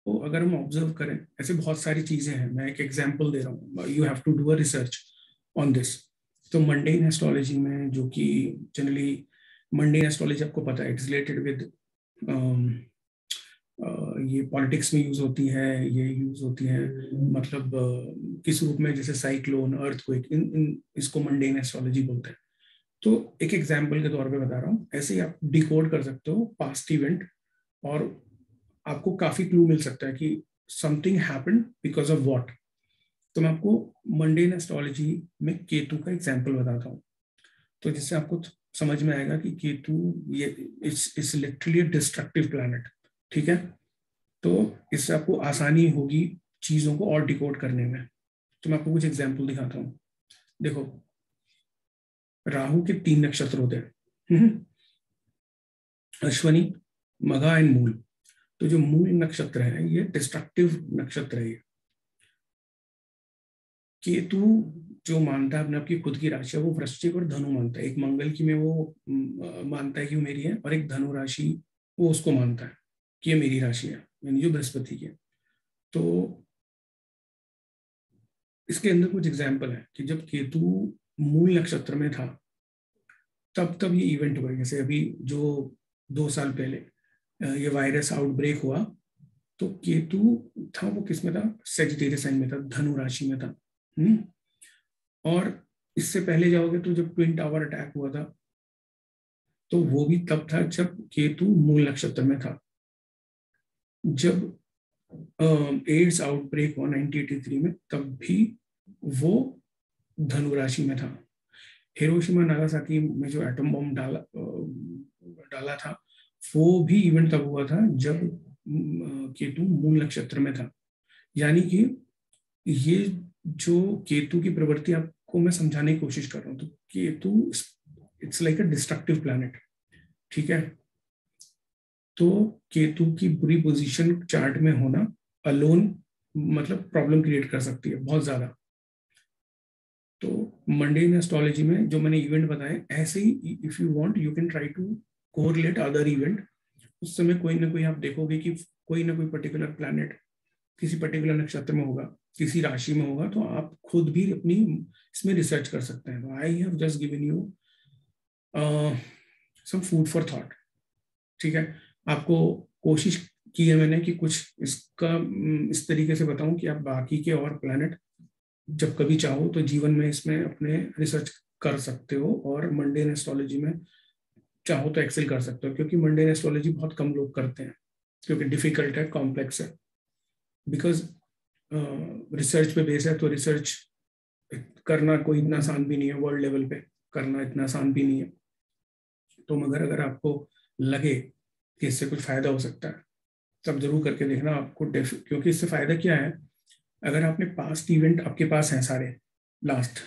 तो अगर हम ऑब्जर्व करें, ऐसे बहुत सारी चीजें हैं, मैं एक एग्जांपल दे रहा हूँ, you have to do a research on this. तो मंडेन एस्ट्रोलॉजी में, जो कि जनरली मंडेन एस्ट्रोलॉजी आपको पता है, इट्स रिलेटेड विद ये पॉलिटिक्स में यूज होती है, ये यूज होती है मतलब किस रूप में, जैसे साइक्लोन, अर्थक्वेक, इन इसको मंडेन एस्ट्रोलॉजी बोलते हैं। तो एक एग्जांपल के तौर पे बता रहा हूँ, ऐसे ही आप डिकोड कर सकते हो पास्ट इवेंट, और आपको काफी क्लू मिल सकता है कि something happened because of what. तो मैं आपको मंडेन एस्ट्रोलॉजी में केतु का एग्जांपल बताता हूँ, तो जिससे आपको समझ में आएगा कि केतु ये इट्स लिटरली डिस्ट्रक्टिव प्लैनेट। ठीक है, तो इससे आपको आसानी होगी चीजों को और डिकोड करने में। तो मैं आपको कुछ एग्जांपल दिखाता हूँ। देखो, राहु के 3 नक्षत्र होते हैं, अश्वनी, मघा एंड मूल। तो जो मूल नक्षत्र है ये डिस्ट्रक्टिव नक्षत्र है। ये केतु जो मानता है अपने आपकी खुद की राशि है, वो वृश्चिक और धनु मानता है। एक मंगल की में वो मानता है कि वो मेरी है, और एक धनु राशि वो उसको मानता है कि ये मेरी राशि है, यानी जो बृहस्पति की है। तो इसके अंदर कुछ एग्जाम्पल है कि जब केतु मूल नक्षत्र में था, तब ये इवेंट हुआ। जैसे अभी जो 2 साल पहले ये वायरस आउटब्रेक हुआ, तो केतु था वो किस में था, सेजिटेरियस साइन में था, धनु राशि में था। और इससे पहले जाओगे तो जब ट्विन टावर अटैक हुआ था, तो वो भी तब था जब केतु मूल नक्षत्र में था। जब एड्स आउटब्रेक हुआ 1983 में, तब भी वो धनु राशि में था। हिरोशिमा नागासाकी में जो एटम बॉम्ब डाला था, वो भी इवेंट तब हुआ था जब केतु मूल नक्षत्र में था। यानी कि ये जो केतु की प्रवृत्ति आपको मैं समझाने की कोशिश कर रहा हूँ, तो Ketu it's like a destructive planet. ठीक है, तो केतु की बुरी पोजीशन चार्ट में होना अलोन मतलब प्रॉब्लम क्रिएट कर सकती है बहुत ज्यादा। तो मंडेन एस्ट्रोलॉजी में जो मैंने इवेंट बताए, ऐसे ही if you want you can try to correlate other event. उस समय कोई ना कोई आप देखोगे कि कोई ना कोई पर्टिकुलर प्लैनेट किसी पर्टिकुलर नक्षत्र में होगा, किसी राशि में होगा, तो आप खुद भी अपनी इसमें रिसर्च कर सकते हैं। I have just given you some food for thought. ठीक है, आपको कोशिश की है मैंने कि कुछ इसका इस तरीके से बताऊं कि आप बाकी के और प्लैनेट जब कभी चाहो तो जीवन में इसमें अपने रिसर्च कर सकते हो, और मंडेन एस्ट्रोलॉजी में चाहो तो एक्सेल कर सकते हो, क्योंकि मंडेन एस्ट्रोलॉजी बहुत कम लोग करते हैं, क्योंकि डिफिकल्ट है, कॉम्प्लेक्स है। बिकॉज रिसर्च पे बेस है, तो रिसर्च करना कोई इतना आसान भी नहीं है, वर्ल्ड लेवल पे करना इतना आसान भी नहीं है। तो मगर अगर आपको लगे कि इससे कुछ फायदा हो सकता है, तब जरूर करके देखना आपको। क्योंकि इससे फायदा क्या है, अगर आपने पास्ट इवेंट आपके पास हैं सारे, last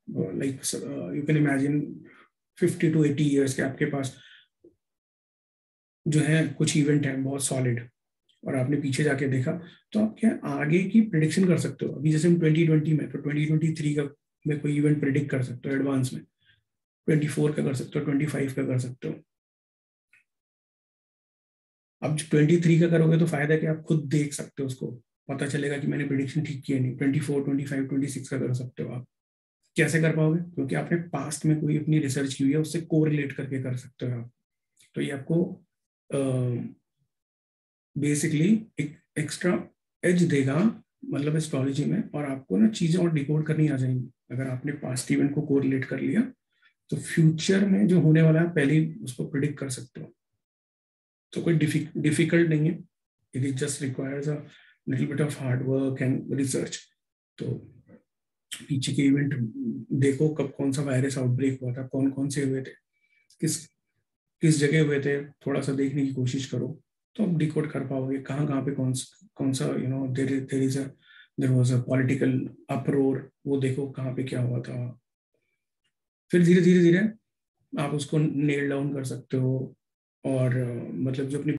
like you can imagine 50 to 80 years के आपके पास जो है कुछ इवेंट है बहुत सॉलिड, और आपने पीछे जाके देखा, तो आप क्या आगे की प्रिडिक्शन कर सकते हो। अभी जैसे हम 2020 में, तो 2023 का में कोई इवेंट प्रिडिक्ट कर सकते हो एडवांस में, 24 का कर सकते हो, 25 का कर सकते हो। अब 23 का करोगे तो फायदा कि आप खुद देख सकते हो, उसको पता चलेगा कि मैंने प्रिडिक्शन ठीक किया नहीं। 24, 25, 26 का कर सकते हो आप। कैसे कर पाओगे, क्योंकि आपने पास्ट में कोई अपनी रिसर्च की हुई है, उससे कोरिलेट करके कर सकते हो आप। तो ये आपको बेसिकली एक एक्स्ट्रा एज देगा, मतलब एस्ट्रोलॉजी में, और आपको ना चीजें और डिकोड करनी आ जाएंगी। अगर आपने पास्ट इवेंट को कोरिलेट कर लिया, तो फ्यूचर में जो होने वाला है पहले ही उसको प्रिडिक्ट कर सकते हो। तो कोई डिफिकल्ट नहीं है, it is just requires a little bit of hard work and research. तो पीछे के इवेंट देखो, कब कौन सा वायरस आउटब्रेक हुआ था, कौन कौन से हुए थे, किस किस जगह हुए थे, थोड़ा सा देखने की कोशिश करो, तो आप डिकोड कर पाओगे कहाँ कहाँ पे कौन सा देर वाज अ पॉलिटिकल अपरोर, वो देखो कहाँ पे क्या हुआ था। फिर धीरे धीरे धीरे आप उसको नेल डाउन कर सकते हो, और मतलब जो अपनी